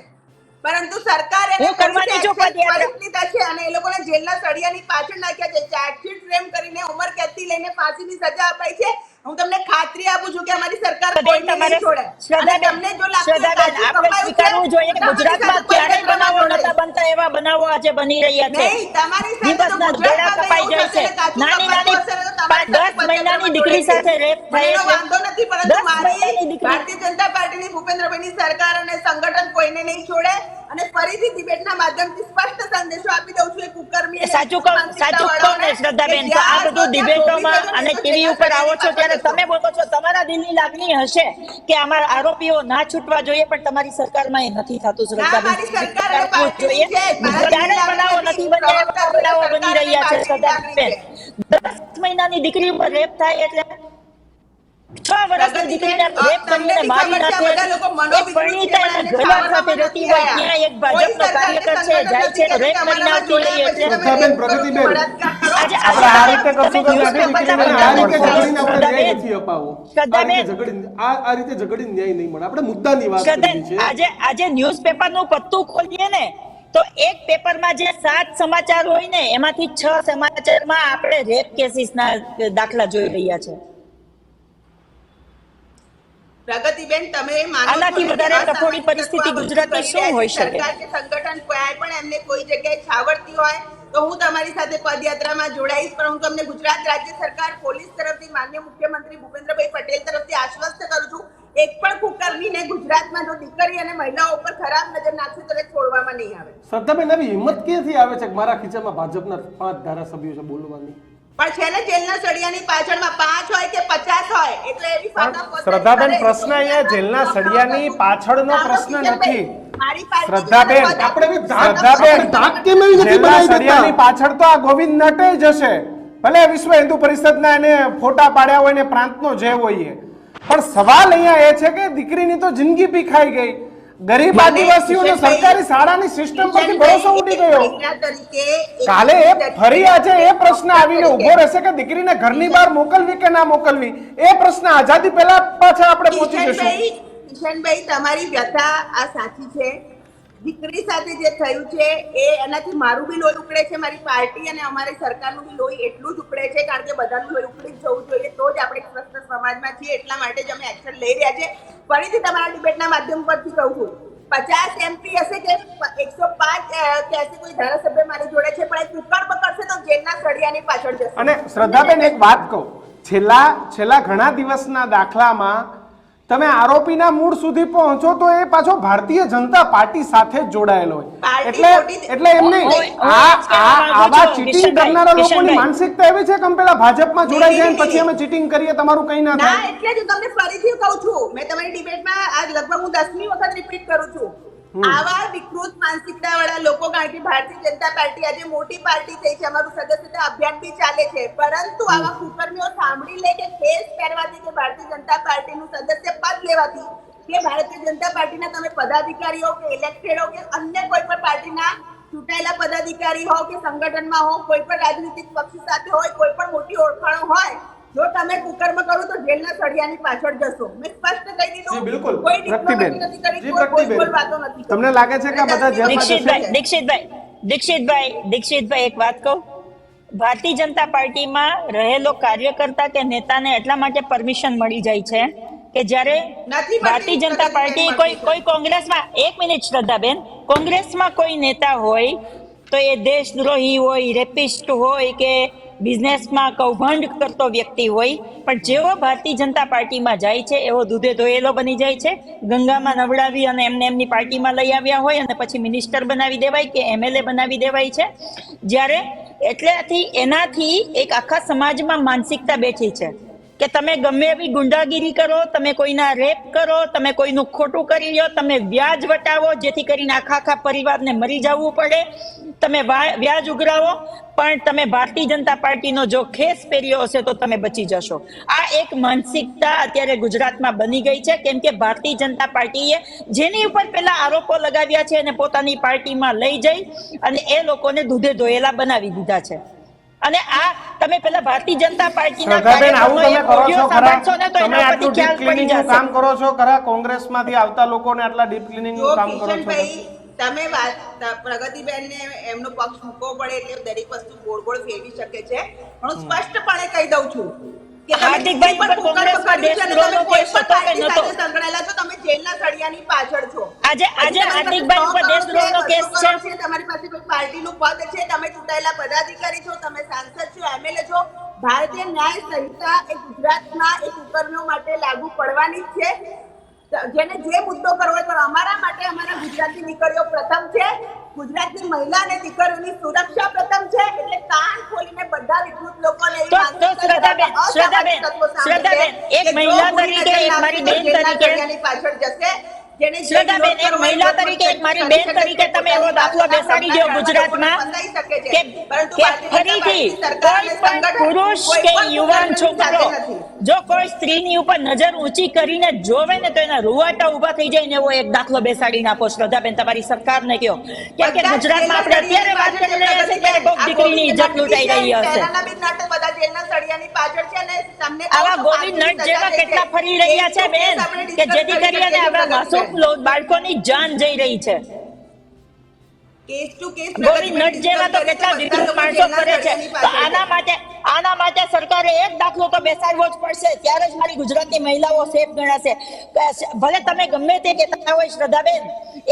પરંતુ સરકાર હું કરવાની છું પદયાત્રા છે અને એ લોકોને જેલના સળિયાની પાછળ નાખ્યા છે. ચાર્જશીટ ફ્રેમ કરીને ઉંમર કેદથી લઈને ફાંસીની સજા અપાઈ છે. હું તમને ખાતરી આપું છું કે અમારી સરકાર કોઈને નહીં છોડે. અને તમને જો લાગે કે આપણે સ્વીકારવું જોઈએ કે ગુજરાતમાં ક્યારેય બનાવો નતા બનતા, એવા બનાવો આજે બની રહ્યા છે. દિવસના દોડા કપાઈ જાય છે. નાની 10 મહિનાની દીકરી સાથે રેપ થાય છે. વાંધો નથી, પરંતુ મારી ભારતીય જનતા પાર્ટીની ભૂપેન્દ્રભાઈની સરકાર અને સંગઠન કોઈને નહીં છોડે. અને ફરીથી ડિબેટના માધ્યમથી સ્પષ્ટ સંદેશો આપી દઉં છું. એક કુકર્મી સાચું કહો ને શ્રદ્ધાબેન, તો આ બધું ડિબેટોમાં અને ટીવી ઉપર આવો છો ત્યારે તમે બોલો છો, તમારા દિલની લાગણી હશે કે અમારા આરોપીઓ ના છૂટવા જોઈએ, પણ તમારી સરકારમાં એ નથી થતું. શ્રદ્ધાબેન, જોઈએ ત્યારે બનાવો નથી બન્યા, બનાવો બની રહ્યા છે. શ્રદ્ધાબેન, 10 મહિનાની દીકરી ઉપર રેપ થાય એટલે 6 વર્ષની દીકરીને રેપ કરીને મારી નાખે. એક પરિણીતા એના ઘરવાળ સાથે રહેતી હોય ત્યાં એક ભાજપનો કાર્યકર છે જાય છે રેપ કરીને આવતી રહી છે. શ્રદ્ધાબેન, પ્રગતિબેન, આજે આપણે આ રીતે કરશું તો આ રીતે ઝઘડીને ન્યાય નહીં મળે. આપણે મુદ્દાની વાત કરવી છે. આજે ન્યૂઝપેપરનું પત્તું ખોલીએ ને તો એક પેપરમાં જે 7 સમાચાર હોય ને એમાંથી 6 સમાચારમાં આપણે રેપ કેસીસના દાખલા જોઈ રહ્યા છે. પ્રગતિબેન, તમે માનો આનાથી વધારે કઠોર પરિસ્થિતિ ગુજરાતમાં શું હોઈ શકે? સરકાર કે સંગઠન કોઈ પણ એમને કોઈ જગ્યાએ છાવરતી હોય તો હું તમારી સાથે પદયાત્રામાં જોડાઈશ. પણ હું તમને ગુજરાત રાજ્ય સરકાર, પોલીસ તરફથી માનનીય મુખ્યમંત્રી ભૂપેન્દ્રભાઈ પટેલ તરફથી આશ્વસ્ત કરું છું, એક પણ કુકર્મીને ગુજરાતમાં જો દીકરી અને મહિલાઓ ઉપર ખરાબ નજર નાખશે તો છોડવામાં નહીં આવે. શ્રદ્ધાબેન, આવી હિંમત ક્યાંથી આવે છે કે મારા ખીચામાં ભાજપના 5 ધારાસભ્યો છે બોલવાની? પણ છે ને જેલના સળિયાની પાછળમાં 5 હોય કે 50 હોય એટલે એવી શ્રદ્ધાબેન, પ્રશ્ન અહીંયા જેલના સળિયાની પાછળનો પ્રશ્ન નથી. શ્રદ્ધાબેન, જેલના સળિયાની પાછળ તો આ ગોવિંદ નટે જ હશે. ભલે વિશ્વ હિન્દુ પરિષદના એને ફોટા પાડ્યા હોય ને પ્રાંતનો જે હોય, પણ સવાલ અહીંયા એ છે કે દીકરીની તો જિંદગી પીખાઈ ગઈ. ગરીબ આદિવાસીઓને સરકારી શાળાની સિસ્ટમ પરથી ભરોસો ઉડી ગયો. કાલે ફરી આજે એ પ્રશ્ન આવીને ઉભો રહેશે કે દીકરીને ઘરની બહાર મોકલવી કે ના મોકલવી. એ પ્રશ્ન આઝાદી પહેલા પાછા આપણે પહોંચી જશું. કિશનભાઈ, તમારી વ્યથા આ સાચી છે. દીકરી સાથે જે થયું છે એ એનાથી મારું બી લોહી ઉકળે છે, મારી પાર્ટી અને અમારી સરકારનું બી લોહી એટલું જ ઉકળે છે, કારણ કે બધાનું લોહી ઉકળી જવું જોઈએ તો જ આપણે સ્વસ્થ સમાજમાં છીએ. એટલા માટે જ અમે એક્શન લઈ રહ્યા છે. ફરીથી તમારા ડિબેટના માધ્યમ પરથી કહું છું 50 MP હશે કે 105 कैसे कोई ધારાસભ્ય મારી જોડે છે, પણ કુકર પકડશે તો જેલના સળિયાની પાછળ જશે. અને શ્રદ્ધાબેન એક વાત કહું, છેલ્લા ઘણા દિવસના દાખલામાં તમે આરોપીના મૂળ સુધી પહોંચો તો એ પાછો ભારતીય જનતા પાર્ટી સાથે જ જોડાયેલો હોય, એટલે એમ નહીં આવા ચીટિંગ કરનારા લોકોની માનસિકતા એવી છે કે અમે પેલા ભાજપમાં જોડાઈ જાય પછી અમે ચીટિંગ કરીએ, તમારું કઈ ના થાય. ના, એટલે જ તમને ફરીથી કહું છું, મેં તમારી ડિબેટમાં આજ લગભગ હું 10મી વખત રિપીટ કરું છું, આવા વિકૃત માનસિકતા વાળા લોકો, કારણ કે ભારતીય જનતા પાર્ટી આજે મોટી પાર્ટી થઈ છે, અમારું સદસ્યતા અભિયાન બી ચાલે છે, પરંતુ આવા કુકર્મીઓ સાંભળી લે કે કેસ કરવાથી કે ભારતીય જનતા પાર્ટીનું સદસ્ય પદ લેવાથી કે ભારતીય જનતા પાર્ટીના તમે પદાધિકારીઓ કે ઇલેક્ટેડ હો કે અન્ય કોઈ પણ પાર્ટીના ચૂંટાયેલા પદાધિકારી હો કે સંગઠનમાં હો, કોઈ પણ રાજનીતિક પક્ષ સાથે હોય, કોઈ પણ મોટી ઓળખાણો હોય, જો તમે કુકર્મ કરો તો જેલના સળિયાની પાછળ જશો. મેં સ્પષ્ટ કહી દીધું. જી બિલકુલ. કોઈ ડિપ્લોમેસી નથી કરી, કોઈ વાતો નથી. તમને લાગે છે કે આ બધા જેલમાં દીક્ષિતભાઈ એક વાત કહું, ભારતીય જનતા પાર્ટીમાં રહેલો કાર્યકર્તા કે નેતાને એટલા માટે પરમિશન મળી જાય છે કે જ્યારે ભારતીય જનતા પાર્ટી કોઈ કોંગ્રેસમાં, એક મિનિટ શ્રદ્ધાબેન, કોંગ્રેસમાં કોઈ નેતા હોય તો એ દેશદ્રોહી હોય, રેપિસ્ટ હોય કે બિઝનેસમાં કૌભાંડ કરતો વ્યક્તિ હોય, પણ જેવો ભારતીય જનતા પાર્ટીમાં જાય છે એવો દૂધે ધોયેલો બની જાય છે. ગંગામાં નવડાવી અને એમને એમની પાર્ટીમાં લઈ આવ્યા હોય અને પછી મિનિસ્ટર બનાવી દેવાય કે MLA બનાવી દેવાય છે. જ્યારે એટલેથી એનાથી એક આખા સમાજમાં માનસિકતા બેઠી છે કે તમે ગમે એવી ગુંડાગીરી કરો, તમે કોઈના રેપ કરો, તમે કોઈનું ખોટું કરી લો, તમે વ્યાજ વટાવો જેથી કરીને આખા પરિવારને મરી જવું પડે, તમે વ્યાજ ઉઘરાવો, પણ તમે ભારતીય જનતા પાર્ટીનો જો ખેસ પહેર્યો હશે તો તમે બચી જશો. આ એક માનસિકતા અત્યારે ગુજરાતમાં બની ગઈ છે, કેમ કે ભારતીય જનતા પાર્ટીએ જેની ઉપર પેલા આરોપો લગાવ્યા છે અને પોતાની પાર્ટીમાં લઈ જઈ અને એ લોકોને દૂધે ધોયેલા બનાવી દીધા છે. અને આ તમે પેલા ભારતીય જનતા પાર્ટીના કામ કરો છો ખરા, કોંગ્રેસમાંથી આવતા લોકોને આટલા ડીપ ક્લીનિંગ નું કામ કરો છો. તમે પ્રગતિબેનને એમનો પક્ષ મૂકવો પડે એટલે દરેક વસ્તુ ગોળ ગોળ ફેરવી શકે છે, પણ હું સ્પષ્ટપણે કહી દઉં છું કે હાર્દિકભાઈ પણ કોંગ્રેસમાં દેશદ્રોહનો કેસ હતો કે નહોતો? સંકળાયેલા છો, તમે જેલના સળિયાની પાછળ છો. આજે હાર્દિકભાઈ ઉપર દેશદ્રોહનો કેસ છે. તમારી પાસે કોઈ પાર્ટીનું પદ છે, તમે ચૂંટાયેલા પદાધિકારી છો, તમે સાંસદ છો, MLA છો, ભારતીય ન્યાય સંહિતા એ ગુજરાતમાં એ કુકર્મીઓ માટે લાગુ પડવાની જ છે. જેને જે મુદ્દો કરવો હોય, પણ અમારા માટે અમારા ગુજરાતની દીકરીઓ પ્રથમ છે, ગુજરાતની મહિલા અને દીકરીઓની સુરક્ષા પ્રથમ છે. એટલે કાન ખોલીને બધા વિકૃત લોકોને એક મહિલા તરીકે, એક મારી બેન તરીકે પાછળ જશે. શ્રદ્ધાબેન, એક મહિલા તરીકે, એક મારી બેન તરીકે તમે એવો દાખલો બેસાડી દો ગુજરાતમાં કે ફરીથી કોઈ પણ પુરુષ કે યુવાન છોકરો જો કોઈ સ્ત્રીની ઉપર નજર ઊંચી કરીને જોવે ને તો એના રૂવાટા ઉભા થઈ જાય ને એવો એક દાખલો બેસાડી નાખો. શ્રદ્ધાબેન, તમારી સરકારને કહો, કેમ કે ગુજરાતમાં આપણે અત્યારે વાત કરી રહ્યા છીએ ત્યારે કોક દીકરીની ઇજ્જત લૂંટાઈ રહી હશે. આવા ગોવિંદ નટ જેવા કેટલા ફરી રહ્યા છે બેન કે જેથી કરીને આવા માસૂમ બાળકોની જાન જઈ રહી છે. ગોવિંદ નટ જેવા તો કેટલા વિકૃત માણસો કરે છે. તો આના માટે સરકારે એક દાખલો તો બેસાડવો જ પડશે, ત્યારે જ મારી ગુજરાતની મહિલાઓ સેફ ગણાશે. ભલે તમે ગમે તે કહેતા હોય શ્રદ્ધાબેન,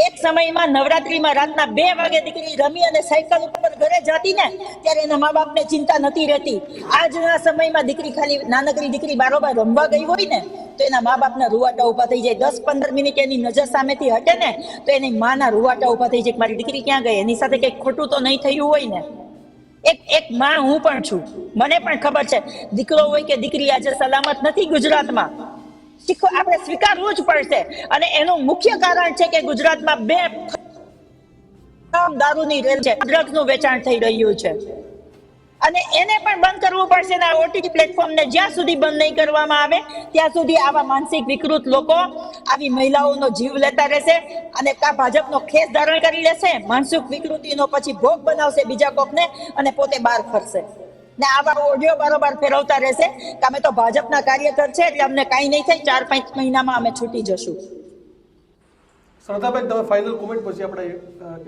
એક સમયમાં નવરાત્રીમાં રાતના 2 વાગે દીકરી રમી અને સાયકલ ઉપર ઘરે જતી ને ત્યારે એના મા બાપને ચિંતા નથી રહેતી. આજના સમયમાં દીકરી ખાલી નાનકડી દીકરી બારોબાર રમવા ગઈ હોય ને તો એના મા બાપના રૂવાટા ઉભા થઈ જાય. 10-15 મિનિટ એની નજર સામેથી હટે ને તો એની માના રૂવાટા ઉભા થઈ જાય, મારી દીકરી ક્યાં ગઈ, એની સાથે કંઈક ખોટું તો નહીં થયું હોય ને. એક માં હું પણ છું, મને પણ ખબર છે દીકરો હોય કે દીકરી આજે સલામત નથી ગુજરાતમાં. આપણે સ્વીકારવું જ પડશે. અને એનું મુખ્ય કારણ છે કે ગુજરાતમાં 2 દારૂની રેલ છે, ડ્રગ્સનું વેચાણ થઈ રહ્યું છે અને એને પણ બંધ કરવું પડશે. ને OTT પ્લેટફોર્મને જ્યાં સુધી બંધ નહીં કરવામાં આવે ત્યાં સુધી આવા માનસિક વિકૃત લોકો આવી મહિલાઓનો જીવ લેતા રહેશે અને કા ભાજપનો ખેસ ધારણ કરી લેશે, માનસિક વિકૃતિનો પછી ભોગ બનાવશે બીજા કોકને અને પોતે બહાર ફરશે ને આવા ઓડિયો બારોબાર ફેરવતા રહેશે કે અમે તો ભાજપના કાર્યકર છે એટલે અમને કાંઈ નહીં થાય, 4-5 મહિનામાં અમે છૂટી જશું. શ્રદ્ધાબેન, તમે ફાઇનલ કોમેન્ટ પછી આપણે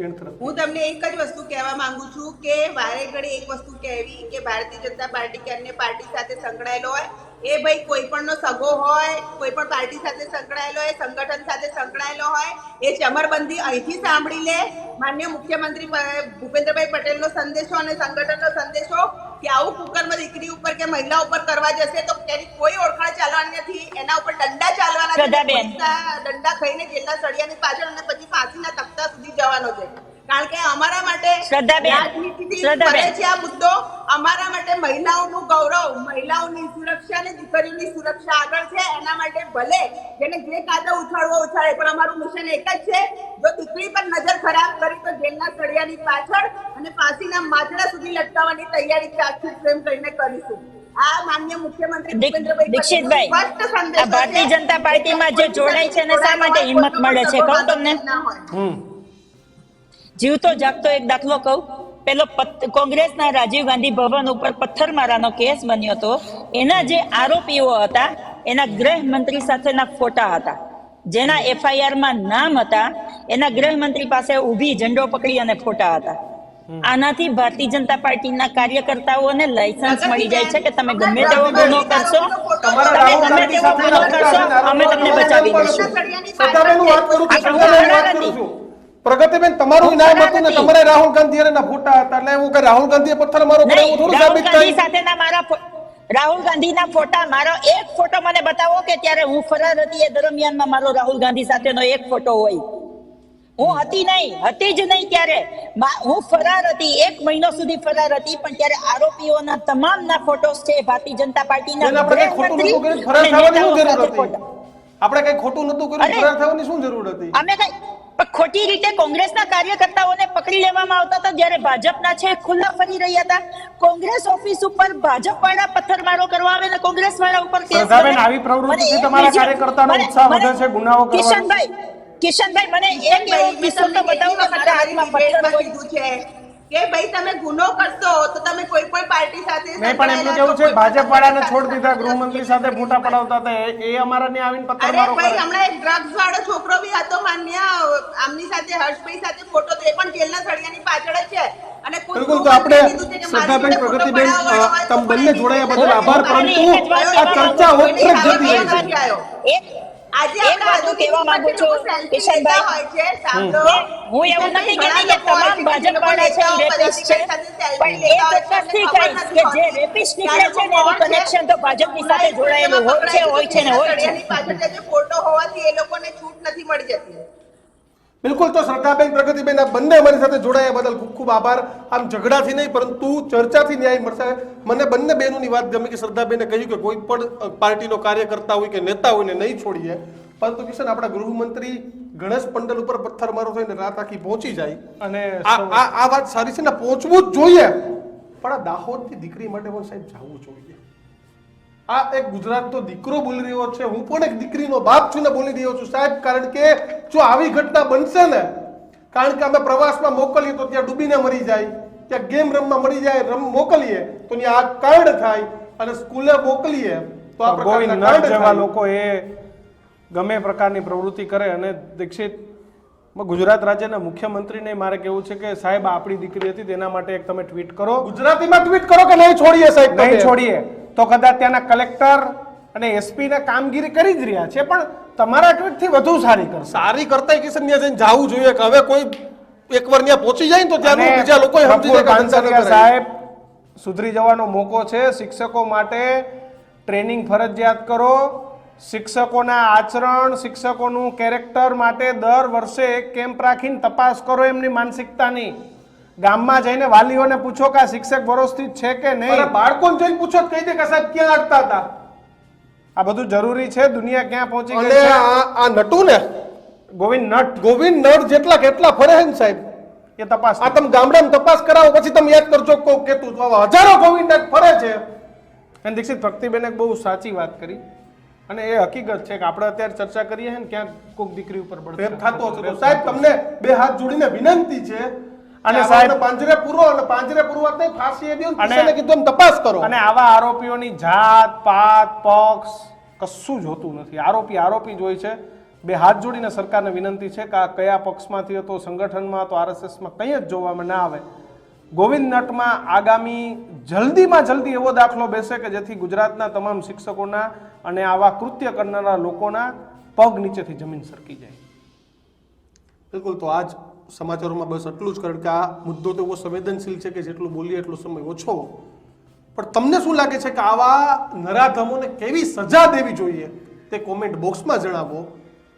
એન્ડ તરફ. હું તમને એક જ વસ્તુ કહેવા માંગુ છું કે વારે ઘડી એક વસ્તુ કહેવી કે ભારતીય જનતા પાર્ટી કે અન્ય પાર્ટી સાથે સંકળાયેલો હોય એ ભાઈ કોઈ પણનો સગો હોય, કોઈ પણ પાર્ટી સાથે સંકળાયેલો હોય, સંગઠન સાથે સંકળાયેલો હોય, એ ચમરબંધી અહીંથી સાંભળી લે. માનનીય મુખ્યમંત્રી ભૂપેન્દ્રભાઈ પટેલનો સંદેશો અને સંગઠનનો સંદેશો કે આવું કુકર્મ દીકરી ઉપર કે મહિલા ઉપર કરવા જશે તો તેની કોઈ ઓળખાણ ચાલવાની નથી, એના ઉપર દંડા ચાલવાના છે, દંડા ખાઈને જેલના સળિયાની પાછળ અને પછી ફાંસીના તખ્તા સુધી જવાનો છે. કારણ કે અમારા માટે રાજનીતિથી ફરે છે આ મુદ્દો. અમારા માટે મહિલાઓનું ગૌરવ, મહિલાઓની સુરક્ષા અને દીકરીઓની સુરક્ષા આગળ છે. એના માટે ભલે જેને જે કાયદો ઉછાળવો ઉછાળે, પણ અમારું મિશન એક જ છે, જો દીકરી પર નજર ખરાબ કરી તો જેલના સળિયાની પાછળ અને ફાંસીના માથડા સુધી લટકાવવાની તૈયારી ચાર્જશીટ ફ્રેમ કરીને કરીશું. આ માનનીય મુખ્યમંત્રી ભૂપેન્દ્રભાઈ દીક્ષિતભાઈ, સ્પષ્ટ સંદેશ આ ભારતીય જનતા પાર્ટીમાં જે જોડાય છે એને શા માટે હિંમત મળે છે કહું તમને? જીવતો જાગતો એક દાખલો કહું. પેલો કોંગ્રેસના રાજીવ ગાંધી ભવન ઉપર પથ્થરમારાનો કેસ બન્યો હતો, એના જે આરોપીઓ હતા એના ગૃહમંત્રી સાથેના ફોટા હતા, જેના FIR માં નામ હતા, એના ગૃહમંત્રી પાસે ઊભી ઝંડો પકડી અને ફોટા હતા. આનાથી ભારતીય જનતા પાર્ટીના કાર્યકર્તાઓને લાયસન્સ મળી જાય છે કે તમે ગમે તેવો ગુનો કરશો, તમે ગમે તેવો ગુનો કરશો, અમે તમને બચાવી દઈશું. શ્રદ્ધાબેન, હું વાત કરું છું, શ્રદ્ધાબેન, વાત કરું છું. પ્રગતિબેન, તમારું ઇનામ હતું ને તમારે રાહુલ ગાંધી ના ફોટા હતા, એટલે એવું કે રાહુલ ગાંધીએ પથ્થર મારો કર્યો એવું થોડું સાબિત થાય? સાથેના મારા રાહુલ ગાંધીના ફોટા, મારો એક ફોટો મને બતાવો કે ત્યારે હું ફરાર હતી એ દરમિયાનમાં મારો રાહુલ ગાંધી સાથેનો એક ફોટો હોય. હું હતી જ નહીં ત્યારે, હું ફરાર હતી, 1 મહિનો સુધી ફરાર હતી, પણ ત્યારે આરોપીઓના તમામના ફોટોસ છે ભારતીય જનતા પાર્ટીના. આપણે કઈ ખોટું નતું કર્યું, ફરાર થવાની શું જરૂર હતી? આપણે કઈ ખોટું નતું કર્યું, ફરાર થવાની શું જરૂર હતી? અમે કઈ ખોટી રીતે કોંગ્રેસના કાર્યકર્તાઓને પકડી લેવામાં આવતા હતા, જ્યારે ભાજપના છે ખુલ્લા ફરી રહ્યા હતા. કોંગ્રેસ ઓફિસ ઉપર ભાજપ વાળા પથ્થરમારો કરવા આવે ને કોંગ્રેસ વાળા ઉપર કેસ શ્રદ્ધાબેન, આવી પ્રવૃત્તિથી તમારા કાર્યકર્તાનો ઉત્સાહ વધે છે ગુનાઓ કરવાનો. કિશનભાઈ, મને એક એવો કિસ્સો તો બતાવો કે મારા હાથમાં પથ્થર કીધું છે કે ભાઈ તમે ગુનો કરશો તો તમે કોઈ પણ પાર્ટી સાથે નહીં, પણ એમનું કેવું છે ભાજપ વાળાને છોડી દીધા, ગૃહમંત્રી સાથે ફોટા પડાવતા હતા, એ અમારા ને આવીને અરે પથ્થરમારો ભાઈ, કરે. હમણાં એક ડ્રગ્સ વાળો છોકરો બી હતો માન્ય, આમની સાથે હર્ષભાઈ સાથે ફોટો, તો એ પણ જેલના સળિયાની પાછળ જ છે. અને બિલકુલ, તો આપણે શ્રદ્ધાબેન, પ્રગતિબેન, તમે બંને જોડાયા બદલ આભાર, પરંતુ આ ચર્ચા ઓટરેક જતી રહી છે. આજે એક વાત હું કહેવા માંગુ છું કિશનભાઈ, હોય છે સાંભળો, હું એવું નથી કહેતી કે તમામ ભાજપ વાળા છે રેપિસ્ટ છે, પણ એ ચોક્કસથી કહીશ કે જે રેપિસ્ટ નીકળે છે ને એનું કનેક્શન તો ભાજપની સાથે જોડાયેલું હોય છે ને હોય છે. પાછળ જે ફોટો હોવાથી એ લોકોને છૂટ નથી મળી જતી. બિલકુલ, તો શ્રદ્ધાબેન, પ્રગતિબેન, આ બંને અમારી સાથે જોડાયા બદલ ખૂબ ખૂબ આભાર. આમ ઝઘડાથી નહીં પરંતુ ચર્ચાથી ન્યાય મળશે. મને બંને બહેનોની વાત ગમી કે શ્રદ્ધાબેને કહ્યું કે કોઈ પણ પાર્ટીનો કાર્યકર્તા હોય કે નેતા હોય ને નહીં છોડીએ, પરંતુ કિશન, આપણા ગૃહમંત્રી ગણેશ પંડલ ઉપર પથ્થરમારો થઈને રાત આખી પહોંચી જાય, અને આ વાત સારી છે ને, પહોંચવું જ જોઈએ, પણ આ દાહોદની દીકરી માટે પણ સાહેબ જવું જોઈએ. આ એક ગુજરાતનો દીકરો બોલી રહ્યો છે, હું પણ એક દીકરીનો બાપ છું ને બોલી રહ્યો છું સાહેબ. કારણ કે જો આવી ઘટના બનશે ને, કારણ કે અમે પ્રવાસમાં મોકલીએ તો ત્યાં ડૂબીને મરી જાય, ત્યાં ગેમ રમવા મળી જાય, મોકલીએ તો ત્યાં આ કાંડ થાય, અને સ્કૂલે મોકલીએ તો આ ગોવિંદ પ્રકારના નટ કાંડ જેવા થાય. લોકો એ ગમે પ્રકારની પ્રવૃત્તિ કરે. અને દીક્ષિત, ગુજરાત રાજ્યના મુખ્યમંત્રીને મારે કેવું છે કે સાહેબ, આપણી દીકરી હતી તેના માટે એક તમે ટ્વીટ કરો, ગુજરાતીમાં ટ્વીટ કરો કે નહીં છોડીએ સાહેબ, નહીં તમે. છોડીએ તો કદાચ ત્યાંના કલેક્ટર અને SP ને કામગીરી કરી જ રહ્યા છે, પણ તમારા ટ્વીટ થી વધુ સારી કરશે. સારી કરતા કિશન ત્યાં જઈને જાવું જોઈએ કે હવે કોઈ એકવાર ત્યાં પહોંચી જાય ને તો ત્યાંનું અને બીજા લોકો સમજી જાય કે ધંધા ન બાંસળિયા કરાય. સાહેબ, સુધરી જવાનો મોકો છે. શિક્ષકો માટે ટ્રેનિંગ ફરજિયાત કરો. શિક્ષકોના આચરણ, શિક્ષકોનું કેરેક્ટર માટે દર વર્ષે એક કેમ્પ રાખીને તપાસ કરો એમની માનસિકતાની. ગામમાં જઈને વાલીઓને પૂછો કે આ શિક્ષક વ્યવસ્થિત છે કે નહીં. અરે બાળકોને જઈને પૂછો તો કહી દે કે સાહેબ ક્યાં અટતા હતા. આ બધું જરૂરી છે. દુનિયા ક્યાં પહોંચી અને ગઈ છે. આ નટુ ને ગોવિંદ નટ જેટલા કેટલા ફરે છે ને સાહેબ, એ તપાસ. આ તમે ગામડામાં તપાસ કરાવો પછી તમે યાદ કરજો કોક કેતું તો આવા હજારો ગોવિંદ નટ ફરે છે. અને દીક્ષિત, ભક્તિબેન એક બહુ સાચી વાત કરી, અને એ હકીકત છે કે આપણે અત્યારે ચર્ચા કરીએ ને ક્યાંક કોઈક દીકરી ઉપર પ્રેમ થતો હશે તો સાહેબ તમને બે હાથ જોડીને વિનંતી છે, અને સાહેબ પાંજરે પૂરો, અને પાંજરે પૂરવા નહીં ફાંસી દો, અને કીધું એમ તપાસ કરો. અને આવા આરોપીઓની જાત પાત પક્ષ કશું જ હોતું નથી. આરોપી જ હોય છે. બે હાથ જોડીને સરકારને વિનંતી છે કે આ કયા પક્ષમાંથી હતો, સંગઠનમાં હતો, RSSમાં કંઈ જ જોવામાં ના આવે. ગોવિંદ નટમાં આગામી જલ્દીમાં જલ્દી એવો દાખલો બેસે કે જેથી ગુજરાતના તમામ શિક્ષકોના અને આવા કૃત્ય કરનારા લોકોના પગ નીચેથી જમીન સરકી જાય. બિલકુલ, તો આજ સમાચારોમાં બસ એટલું જ, કારણ કે આ મુદ્દો તો એવો સંવેદનશીલ છે કે જેટલું બોલીએ એટલો સમય ઓછો. પણ તમને શું લાગે છે કે આવા નરાધમોને કેવી સજા દેવી જોઈએ તે કોમેન્ટ બોક્સમાં જણાવો.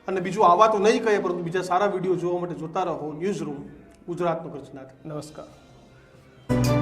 અને બીજું, આવા તો નહીં કહીએ, પરંતુ બીજા સારા વિડીયો જોવા માટે જોતા રહો ન્યૂઝ રૂમ, ગુજરાતનો ગર્જનાથ. નમસ્કાર.